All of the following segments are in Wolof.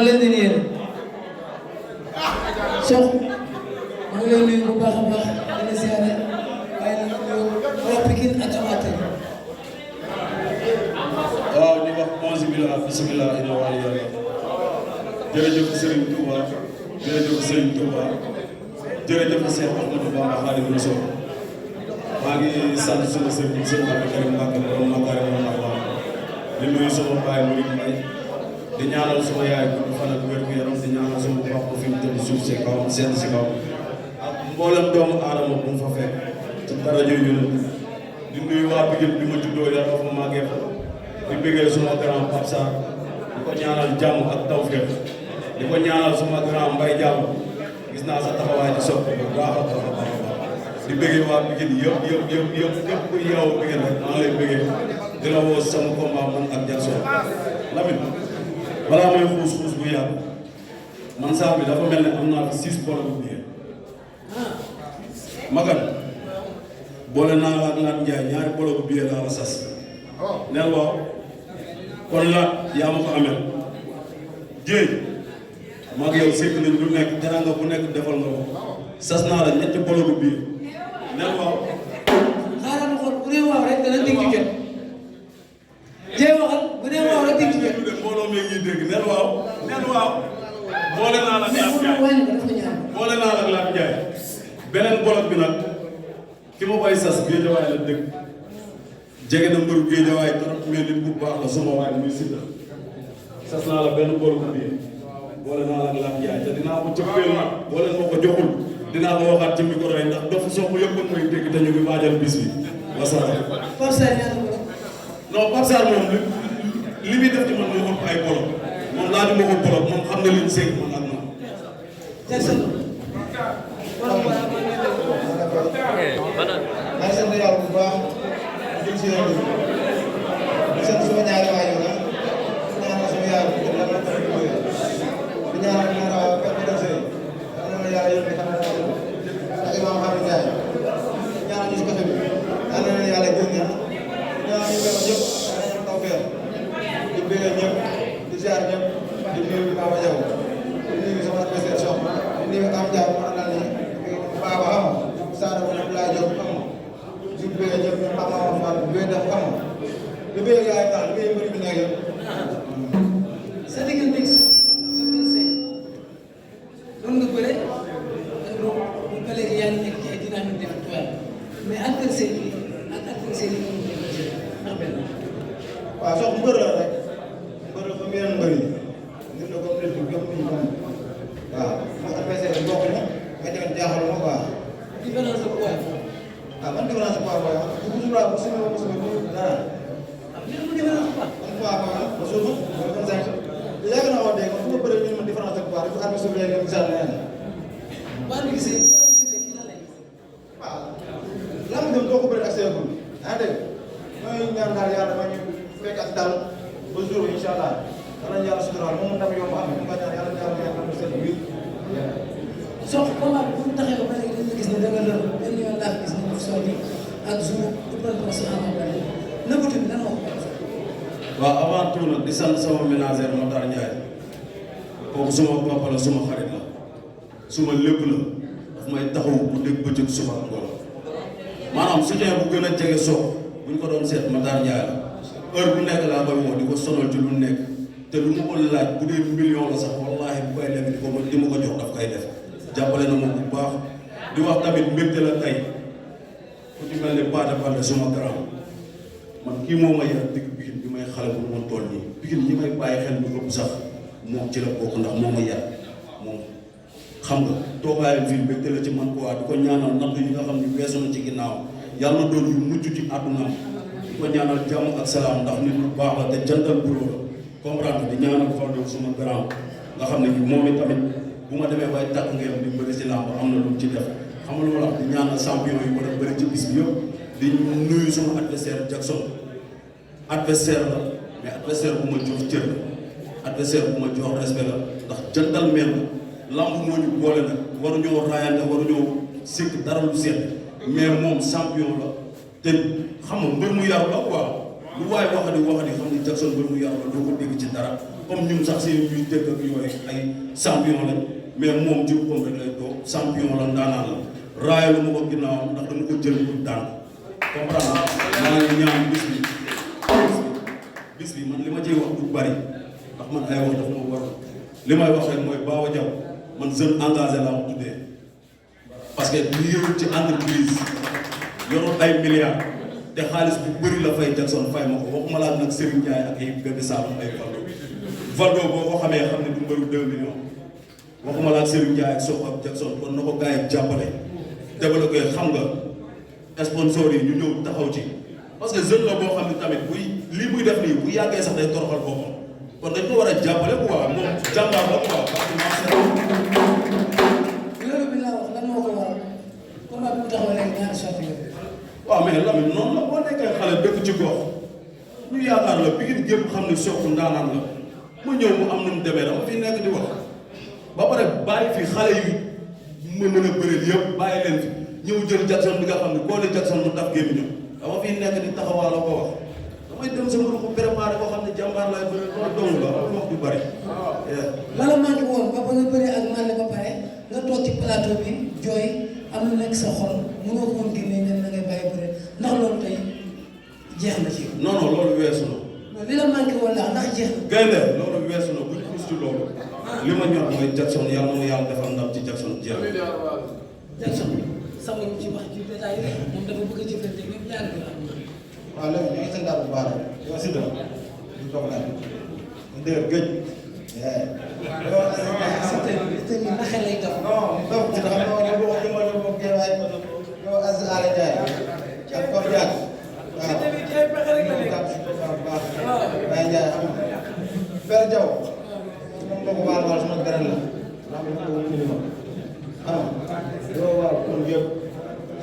leen di nuyu Cheikh maa ngi lay nuyu bu baax a baax di la siyaare waaye nag waa Pikine ak amateur waaw di wax onze billah bismillah inna wali yàlla jërëjëf Serigne Touba jërëjëf Serigne Touba jërëjëf Cheikh Ahmadou Bamba Khadimu Rasul maa ngi sant sama sëriñ sëriñ Abdou Karim Mbacké borom Makarim Allah di nuyu sama baay Mouride Mbaye di ñaanal sama yaay gudd fan ak wér gu yaram di ñaanal sama bopp fi mu tëdd suuf si kawam sedd si kawam ak mboolem doomu aadama bu mu fa fekk ci dara jooju di nuyu waa Pikine bi ma juddoo yaroo fa màggee fa di bëggee suma grand Pape Sarr di ko ñaanal jàmm ak tawfeex di ko ñaanal suma grand Mbaye Diallo gis naa sa taxawaay di soppi bu baax a baax a baax di bëggee waa Pikine yëpp képp ku yeewoo Pikine rek maa ngi lay bëggee di la woo sama combat man ak Jackson Lamine balaa may xuus bu yàgg man saal bi dafa mel ne am naa fi 6 bolo bu biir Magan boole naa la ak Lat Ndiaye ñaari bolo bu biir laa la sas neel waaw kon Lat yaa ma ko amel jéej maa ngi yow sekk nañ lu nekk teranga bu nekk defal nga ko sas naa la ñetti bolo bu biir neel waaw xaaral ma xool bu dee waaw rek dana dégg jigéen jéem waxal bu dee waaw rek dégg jigéen mbooloo mi ngi dégg neel waaw boole naa la ak Lat Ndiaye boole naa la ak Lat Ndiaye beneen bolok bi nag ki ma koy sas Géejawaay la dëkk jege na mbëru Géejawaay trop mais nit bu baax la sama waay muy Siteu sas naa la benn bolok bi boole naa la ak Lat Ndiaye te dinaa ko cëppeel nag boole moo ko joxul dinaa ko waxaat ci micro yi ndax dof soo ko yëppoon mooy dégg te ñu ngi waajal bis bi wasalaam. Pape Sarr ñaata bolok non Pape Sarr moom li muy def ci man moo ëpp ay bolok moom laajuma ko bolok moom xam na liñ seeg man ak moom. Jackson maa ngi sant yàlla bu baax di ci yéen di sant sama ñaari waajur la di ñaanal sama yaay bu la la di ñaanal ñaara Père Bada Seye yàlla na yàlla yóbbu xam ak Imam Hamid Ndiaye di ñaanal ñu si côté bi yàlla na yàlla gën ñaan di ñaanal ñu gën ñëpp yàlla na taw feer di bëgg ñëpp di ziar ñëpp di nuyu Baba Diaw di nuyu sama adversaire soxna di nuyu Am Diaw ma àndal ni Baba xam Saara bu nekk laa jóg xam di bëgg ñëpp xam-xam Fall di bëgg def xam di bëgg yaay Fall di bëgg mbir bi nekk yëpp. sa diggante ak suuf le 25 doon nga bëre ak Rob ba léegi yaa ngi nekk ci ay dynamique de victoire mais adversaire yi ak adversaire yi ñu ngi ndax benn. waaw sox mbër la rek mbër la comme yeneen mbër yi nit la comme nit ñi gëm ñu comme waaw mooy adversaire yi bokkuñu nga tamit jaaxal ma quoi. différence de poids. ah man différence de poids booy wax bu suba bu suba bu suba bu dara. ah li mu différence de poids. man poids booy wax ba suba ba 25 te yàgg naa wax dégg nga fu ma bëree ñu ma différence de poids bu ànd suuf léegi gisaat leneen. baa ngi gisee baa ngi gisee kii lan lay gisee. waaw lamb dem doo ko bëri ak seegul yaa dégg mooy ñaan daal yàlla ma ñu fekk ak dal ba jour bi incha allah danañ yàlla suturaal moom tam yomb am ñu ko ñaan yàlla ñaan yàlla am seen biir. sox combat bi bu mu taxee ba pare dañu gis ne da nga lër benn yoon laa gis ne daf sotti ak jour préparation avant pare nëbbatu bi dana wax. waaw avant tout nag di sant sama ménagère Matar Ndiaye kooku suma papa la suma xarit la suma lépp la daf may taxaw bu dégg bëccëg suba ak ngoon maanaam soutien bu gën a jege Sokh bu ñu ko doon seet Matar Ndiaye la heure bu nekk laa koy woo di ko sonal ci lu nekk te lu ma ko laaj bu dee million la sax wallaahi bu koy leb di ma ko jox daf koy def jàppale na ma bu baax di wax tamit mbégte la tey ku ci mel ne Paate Baldé suma grand man kii moo ma yar digg Pikine bi may xale bu ma toll nii Pikine ñi may bàyyi xel bu ëpp sax moom ci la bokk ndax moo ma yar moom xam nga toogaayam fii mbégte la ci man ko waa di ko ñaanal natt yi nga xam ne weesu na ci ginnaaw yàlla na doon yu mujj ci àddunaam di ko ñaanal jàmm ak salaam ndax nit lu baax la te jantal bureau la comprendre di ñaanal Faldo suma grand nga xam ne moom it tamit bu ma demee bay tàkk ngeen di bëri si làmb am na lu mu ci def xam nga lu ma la wax di ñaanal champion yi war a bëri ci bis bi yëpp di nuyu suma adversaire Jackson adversaire la mais adversaire bu ma jox cër la adversaire bu ma jox respect la ndax jantal mel la lamb moo ñu boole nag waruñoo raayante waruñoo sikk dara lu seet mais moom champion la te xam nga mbër mu yaru la quoi lu waay waxati xam ni Jackson ba mu yàlla doo ko dégg ci dara comme ñun sax seen ñuy dégg ak yooyu ay champion lañ mais moom ci boppam rek lay toog champion la ndaanaan la raayalu ma ko ginnaawam ndax dama ko jël pour daan comprendre maa ngi ñaan bis bi man li ma ciy wax du bari ndax man ay wax dafa ma war li may wax rek mooy Baba Diaw man jeune engagé laa ko tuddee parce que liggéeyul ci entreprise yorul ay milliards te xaalis bu bëri la fay Jackson fay ma ko waxuma laa nag Serigne Ndiaye ak ay bébé Saloum ay Valdo boo ko xamee xam ne du mbëru 2 millions waxuma laa Serigne Ndiaye ak Sox ak Jackson kon na ko gars yi jàppale développé xam nga sponsor yi ñu ñëw taxaw ci parce que jeune la boo xam ne tamit buy lii muy def nii bu yàggee sax day toroxal boppam kon dañ ko war a jàppale quoi moom jàmbaar la quoi parce que loolu bi laa wax lan moo ko waral combat bi mu taxaw léegi ñaari sorti la. waaw mais Lamine noonu la boo nekkee xale dëkk ci gox ñu yaakaar la bi ngeen gépp xam ne Sokh ndaanaan la mu ñëw mu am nu mu demee dama fi nekk di wax ba pare bàyyi fi xale yu ma mën a bëreel yëpp bàyyi leen fi ñëw jël Jackson bi nga xam ne koo ne Jackson mu taf gémmiñam dama fi nekk di taxawaaloo ko wax damay dem sama ruq préparé boo xam ne jàmbaar laay bëri loolu dong la am wax du bari. la la manqué woon ba nga bëree ak man ba pare nga toog ci plateau bi jooy am lu nekk sa xol mënoo ko woon génnee ne da ngay bàyyi bëre ndax loolu tey jeex na ci. non non loolu weesu na. non li la manqué woon ndax jeex na. gaynde loolu weesu na buñ xuus ci loolu. li ma ñor mooy Jackson yàlla na yàlla defal ndam ci Jackson jeex na. Jackson sama ci wax ci détail yi moom dafa bëgg a jëflante ñoom ñaar bi am. waaw léegi ñu ngi sant daal bu baax rek yow si dara ñu toog daal ñu dégg géej. te ni naxe lay dox. non donc xam nga ne boo ko jëmale boo ko waaye yow Aziz Ala Ndiaye ak Pape Diak waaw ñu tàmm si bu baax Baye Ndiaye xam nga Père Diaw moom boo ko waal suma gërëm la ndax mu ko wut ma xam nga yow waaw kon yëpp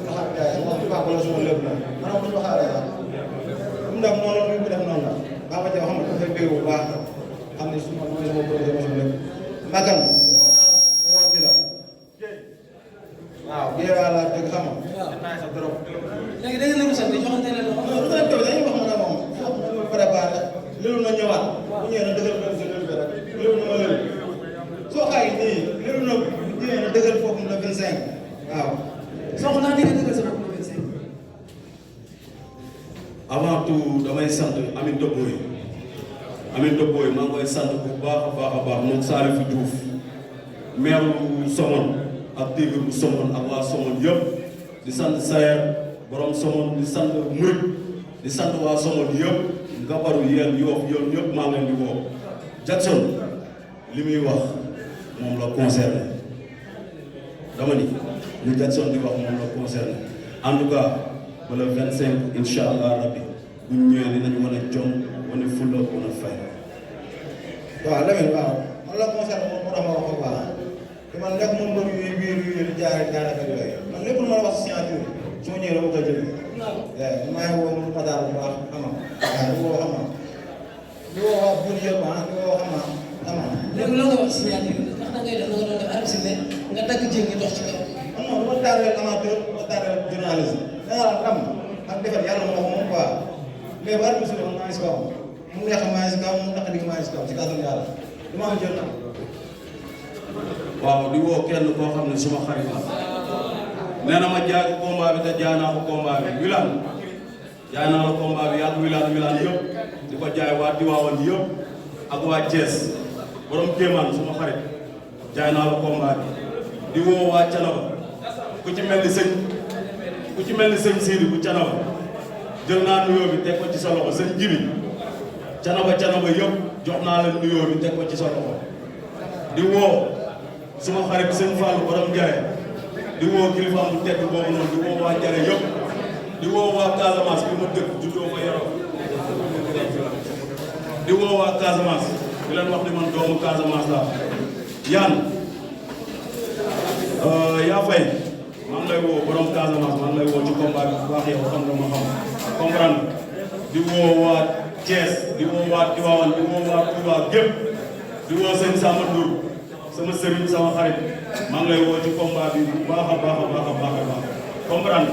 ñu xam Ndiaye sama tubaab wala suma lépp la maanaam bu ñu waxaaree sax mu def noonu la mu def noonu la Baba Diaw xam nga dafay bëgg bu baax xam ne suma mooy sama projet mooy sama lépp Makan woo di la waaw jéewaa laa dëgg xam nga naa sa trop léegi da ngeen a rusal di joxante ne loxo. non rusal toog dañuy wax ma ne moom foog ñu préparé lélu na ñëwaat bu ñëwee na dëggal benn sa lélu bi rek lélu na ma lélu soo xaay nii lélu na bu ñëwee na dëggal foofu na 25 waaw Sokh naa dégg dëggal sa bopp le 25. avant tout damay sant Aminata Boye Aminata Boye maa ngi koy sant bu baax a baax moom Salif Diouf maire Somone ak dégg bu Somone ak waa Somone yëpp di sant Sayer borom Somone di sant Murit di sant waa Somone yëpp Ngabaru yéen Yoof yoon yëpp maa ngi leen di woo Jackson li muy wax moom la concerné dama ni lu Jackson di wax moom la concerné en tout cas ba le 25 incha allah rabbi bu ñu ñëwee dinañ wane jom wane fulla wane fay. waaw Lamine waaw man la concerné moom moo tax ma wax ko baax te man nekk moom mbër yu biir yu jaaree daanaka yooyu man lépp lu ma la wax si signature su ma ñëwee dama koy jëlee. waaw maa ngi woo Matar bu baax xam nga waaw di woo xam nga di woo waa Boune yëpp di woo xam nga. léegi loo nga wax signature bi ndax da ngay def la nga doon def arrêté ne nga dagg jéngi dox ci kaw. non non dama tardé amateur dama tardé journaliste da nga xam ak defar yàlla moo ko moom quoi mais bu arbitre bi maa ngi si kaw mu neex maa ngi si kaw mu naqari maa ngi si kaw ci kàttan yàlla dama am jot na. waaw di woo kenn koo xam ne suma xarit la nee na ma jaay ko combat bi te jaay naa ko combat bi Wilane jaay naa la combat bi yàgg Wilane yëpp di ko jaay waa Tivaouane yëpp ak waa Thiès borom Kéemaan suma xarit jaay naa la combat bi di woo waa Canaba ku ci mel ni sëñ Sidi bu Canaba jël naa nuyoo bi teg ko ci sa loxo sëñ Jibi Canaba yëpp jox naa leen nuyoo bi teg ko ci sa loxo di woo suma xarit sëñ Fallou borom Ndiaye di woo kilifaam bu tedd boobu noonu di woo waa Ndiaye yëpp di woo waa Casamance bi ma dëkk juddoo fa yaroo di woo waa Casamance di leen wax ni man doomu Casamance laa yaa fay maa ngi lay woo borom Casamance maa ngi lay woo ci combat bi bu baax yow xam nga ma xam comprendre di woo waa Thiès di woo waa Tivaouane di woo waa Touba gépp di woo sëñ Samba Ndour sama sëriñ sama xarit maa ngi lay woo ci combat bi bu baax a baax comprendre